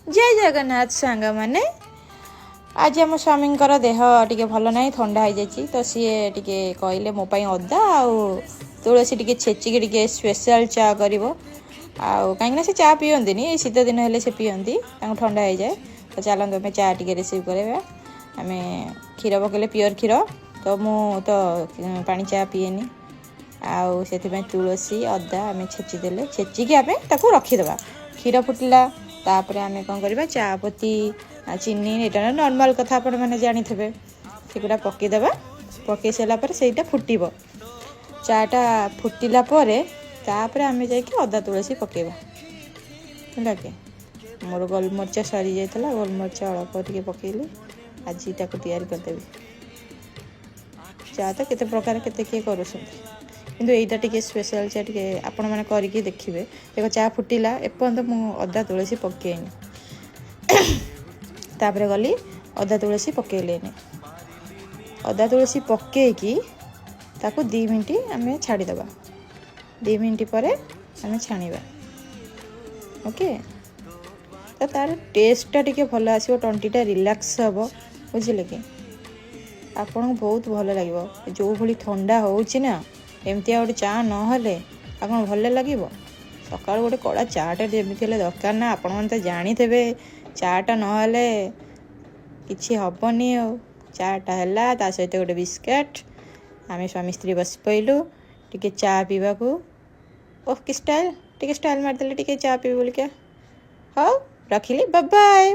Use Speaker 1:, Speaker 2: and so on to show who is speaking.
Speaker 1: जय जगन्नाथ सांग मैंने आज आम स्वामी देह टी भल ना थंडा हो जाए तो सी टे कहले मोपाई अदा आउ तुलसी टी छेचिक टे स्पेशल चा कर कहीं से चा पीयंती शीत दिन हेल्ले से पीयंती ठंडा हो जाए तो चलते आम चा टी रिसीव कराया आम क्षीर पकड़े प्योर क्षीर तो मु तो पानी चा पीएनी आउ से तुलसी अदा आम छेचिदेले छेचिकी आम रखीदे क्षीर फुटिला तापर आम कौन करवा चापत्ती चीनी यहाँ नॉर्मल कथा आपण मैंने जानी थे सेगुड़ा पकईदे पकई सारापर से फुटब चाटा फुटिला तापर आम जा अदा तुलसी पकेबा है मोर गोलमरीच सरी जाता गोलमरीच अल्प टे पकईली आज ताको तैयारी करदेवी चा तो केते प्रकार केते किए कर किंतु एटा टिके स्पेशल चा टिके आपण मैंने करके देखिए देखो चा फुटिला एपर्यंत मु अदा तुलसी पकईनी तापर गली अदा तुलसी पकईलेनी अदा तुलसी पकईकी ताको 2 मिनट आम छाड़ीदे 2 मिनट पर आम छाणीबा ओके तो तार टेस्टा टिके भल आसो तंटीटा रिलैक्स हम बुझे कि आपन बहुत भल लगे जो भली ठंडा होना एमती गोटे चा नहेले आपन भल लगे सकाल गोटे कड़ा चाटा जमी दरकार ना आपण मैंने तो जानीथे चाटा नहेले किसी हेनी चाटा है ता सहित गोटे बिस्केट आम स्वामी स्त्री बस पइलु टिके चा पीवा को ओके स्टाइल टिके स्टाइल मारदेले टिके चा पी बोल क्या हाँ रखिली बाय बाय।